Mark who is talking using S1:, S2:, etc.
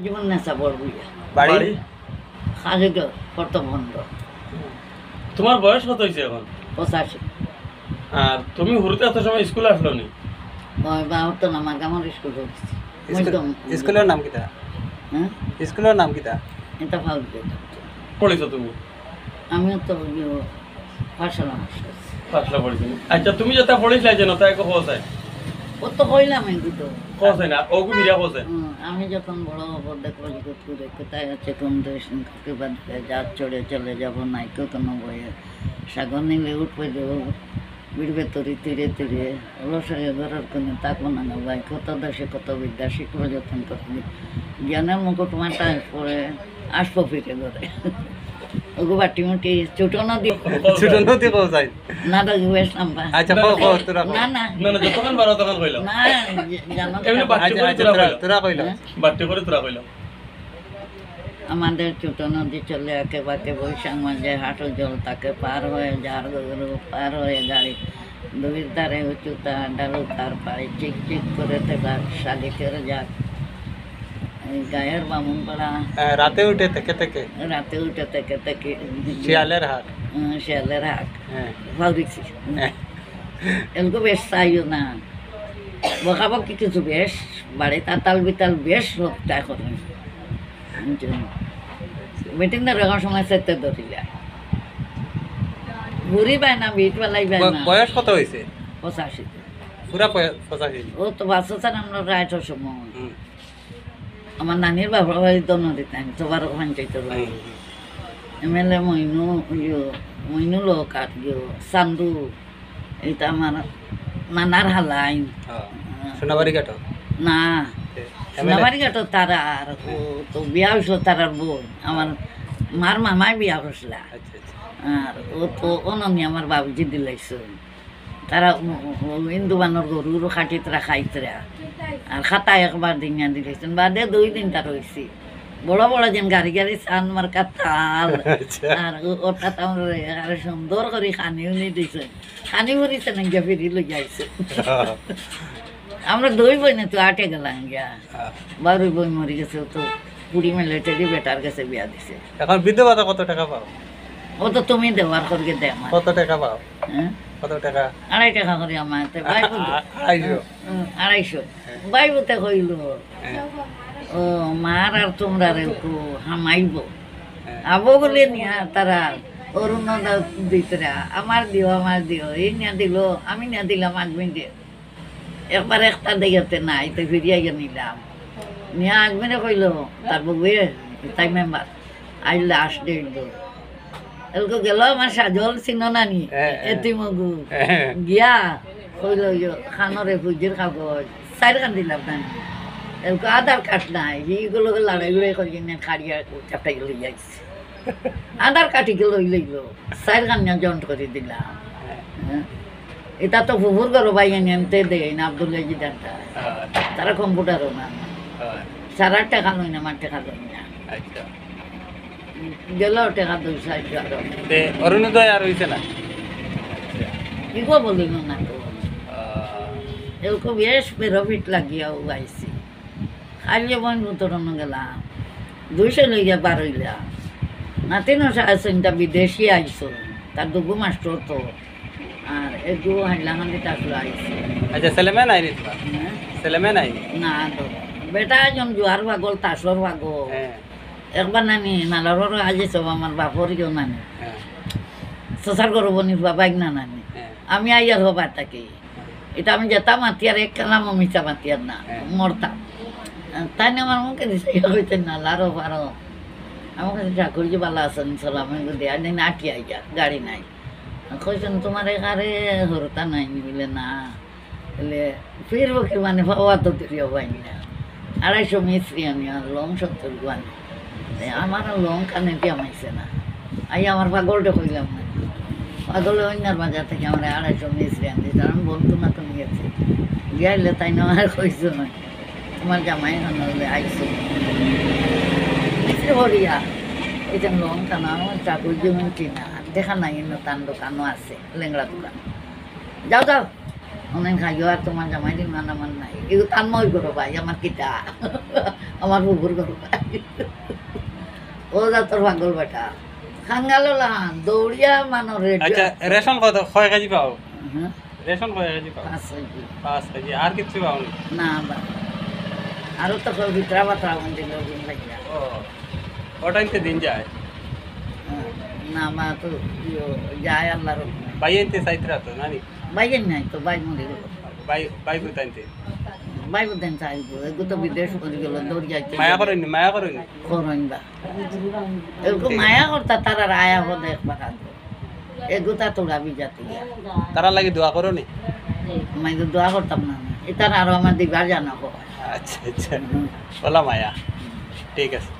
S1: জীবন নেশা বড়বুইয়া
S2: বাড়ি
S1: খালিগড় কর্তবন্ড
S2: তোমার বয়স কত হয়েছে এখন?
S1: 85
S2: আর তুমি হুরুতে এত সময় স্কুলে আসলো নি?
S1: বাবার তো না আমার স্কুল হচ্ছে
S3: স্কুলের নাম কিটা?
S1: হ্যাঁ
S3: স্কুলের নাম কিটা?
S1: এটা ভালো
S2: পড়েছো তুমি?
S1: আমিও তো পাঠশালা মাস্টার
S2: পাঠলা পড়েছি। আচ্ছা তুমি যেটা পড়েছিলে যেন তাই কোথায়
S1: ও তো হইলাম কিন্তু
S2: কোথায় না ওগু ফিরা কোথায়?
S1: আমি যখন বড় হবো দেখবো যে করে কোথায় আছে কোন দেশ কাকে বাদ যা চড়ে চলে যাবো নাই কেউ কোনো বইয়ে সাগর নিলে উঠবে যে বিড়বে তরি তীরে তীরে অলসায় ঘরের কোনো তাকবো না ভাই কত দেশে কত বিদ্যা শিখবো যতন করবি জ্ঞানের মুকুট মাথায় পরে আসবো ফিরে ঘরে ওগো বাটি মুটি ছোট নদী
S3: ছোট নদী কোথায়?
S1: না দেখি বেশ নাম্বা
S3: আচ্ছা কো তোরা
S1: না না
S2: না না যতক্ষণ বারো তখন কইলাম
S1: না জানো
S2: এমনি বাচ্চা করে
S3: আচ্ছা
S2: তোরা কইলাম
S3: তোরা কইল
S2: বাচ্চা করে তোরা কইলাম
S1: আমাদের ছোট নদী চলে একেবারে বৈশাখ মাঝে হাঁটু জল তাকে পার হয়ে যার গরু পার হয়ে গাড়ি দুই ধারে উঁচুতা ডালু তার পাড়ে চিক চিক করে তেলা শালিকের যাক এই গায়ের বামুন পাড়া
S3: রাতে উঠে থেকে থেকে
S1: রাতে উঠে থেকে থেকে
S3: শিয়ালের হাট
S1: শিয়ালের হাট
S3: হ্যাঁ
S1: ভাউরিছি এলকো বেশ চাইও না বকাবকি কিছু বেশ বাড়ি তাতাল বিতাল বেশ লোকটা করে মিটিং না রাখার সময় সেতে ধরিলা ঘুরি পায় না বিট বেলাই পায় না
S3: বয়স কত হয়েছে?
S1: 85
S3: পুরা 85।
S1: ও তো বাচ্চা আমরা রাইটের সময় আমার নানির বাবার বাড়ি তো নদীতে আমি তো 12 পঞ্চায়েতের বাড়ি এমএলএ মইনু লোক আর চান্দু এটা আমার নানার হালাইন
S3: সোনাবাড়ি ঘাট
S1: না সোনাবাড়ি ঘাটও তারা আর ও তো বিয়া হয়েছিল তারার বোন আমার মার মামাই বিয়া করছিল
S3: আচ্ছা আচ্ছা
S1: আর ও তো অননি আমার বাবুজি দিলাইছে তারা হিন্দু বানর গরুর খাটিতরা খাইতরা আর খাতা একবার দিন দিলাইছেন বাদে 2 দিন তার হয়েছি বড় বড় যেন গাড়ি গাড়ি চান মার্কা তাল আর ওটা তো আর সুন্দর করে খানিও নিয়ে দিছে খানি ভরিছে না গিয়া ফিরি লই যাইছে আমরা 2 বই না তো 8 গেলাম গিয়া 12 বই মরি গেছে তো পুরি মিলিটারি বেটার কাছে বিয়া দিছে
S3: এখন বিধবা কত টাকা পাও?
S1: ও তো তুমি দেওয়ার করকে দে আমার
S3: কত টাকা পাও?
S1: হ্যাঁ
S3: কত টাকা?
S1: 2.5 টাকা করে আমার বাইবু
S3: 250
S1: 250 বাইবুতে কইল ও মার আর তোমরা রে হামাইব আবো বলে নিয়া তারা অরুণদা দিতরা আমার দিও এই নিয়া দিল আমি নিয়া দিলাম আগবিন্দে একবার একটা দেখাতে নাই তো ফিরিয়া গিয়ে নিলাম নিয়া আগবিনে কইল তার বউয়ে তাই মেম্বার আই লাস্ট ডেট দো এলকো গেল আমার সাজল চিননানি এতি মগু গিয়া কইল খানরে ফুজির কাগজ 4 খান দিলাম না এলকো আধার কার্ড নাই এইগুলো লড়াই লড়াই করে কিনে খাড়িয়া চাপটাই লই যাইছে আধার কার্ড গেল লইল 4 খান জয়েন্ট করে দিলাম এটা তো ফুফুর করো ভাই এনতে দেয় না আব্দুল্লাহ জিদানটা তারা কম্পিউটারও না সারা টাকা লই না আমার টাকা লই না গেল টাকা 200
S3: অরুণোদয় আর হয়েছে না?
S1: কি গো বলিল না তো এলকো বেশ বেরোফিট লাগিয়াও আইছি খাইলে বন উতরণ গেলাম 200 লইয়া 12 হইলা নাতিন চিন্তা বিদেশি আইছো তার 2 মাস্টার তো আর একটু হাইলাহান্দি টাকলো আইছে
S3: আচ্ছা ছেলেমেয়ে নাই নি তোমার? ছেলেমেয়ে নাই?
S1: না তো বেটা একজন জোয়ার পাগল তাসর পাগল
S3: হ্যাঁ
S1: একবার নানি নালার আজি সব আমার বাপর কেউ নানি শশার করব নি বাবাই না নানি আমি আইয়ার হবার থাকি এটা আমি যেতাম আতিয়ার এক কালাম মিশা মাতিয়ার না মরতাম তাই না আমার মুখে দিছে হইতে না লারো পারো আমার কাছে ঠাকুরজি ভালো আছেন সালাম দেয়া দিন আটি আইয়া গাড়ি নাই কইছেন তোমার এখানে হরতা নাই বলে না বলে ফিরব কি মানে পাওয়া তো তুই পাইনি না 250 মিস্ত্রি আনি আর লং 70 গুয়ানি আমার লং কানে দিয়ে আমাইছে না আই আমার পাগলটা কইলাম না পাগলে অন্যার বাজার থেকে আমার 250 মিস্ত্রি আনতে আমি বলতো না তুমি গেছি গিয়াইলে তাই না আর কইছো না তোমার জামাই হলে আইসো মিস্ত্রি হরিয়া এই যে লং কানা আমার চাকুর জীবন কিনা দেখা নাই তার দোকানও আছে লেংড়া দোকান যাও যাও অনেক খাইও আর তোমার জামাই দিন মান আমার নাই এগুলো তার মই করো ভাই আমার কিটা আমার বুকুর করো ভাই ও যা তোর পাগল বেটা খাঙ্গালো লাহান দৌড়িয়া মানো
S3: আচ্ছা রেশন কত কয় কেজি পাও
S1: হ্যাঁ
S3: রেশন কয় কেজি পাও 5 কেজি আর কিছু পাও
S1: না বা আরো তো কেউ ভিতরা বাতরা দিল লাগিয়া
S3: ও ওটাইতে দিন যায়
S1: না মা তো যায় আল্লাহর
S3: বাইতে সাইতরা তো নানি
S1: বাইয়ের নাই তো বাই মরে গেল
S3: বাই বুতাইতে
S1: বাই বুঝেন চাইব এগুলো তো বিদেশ করে গেল দৌড় যাইতে
S3: মায়া করেন
S1: করইন বা এগুলো মায়া করতা তারা আয়া হো দেখবার এগুতা তোরা বিজাতি
S3: তারা লাগি দোয়া করো নি
S1: আমি তো দোয়া করতাম না এটা আরো আমার দিবার জানা
S3: আচ্ছা আচ্ছা বলা মায়া ঠিক আছে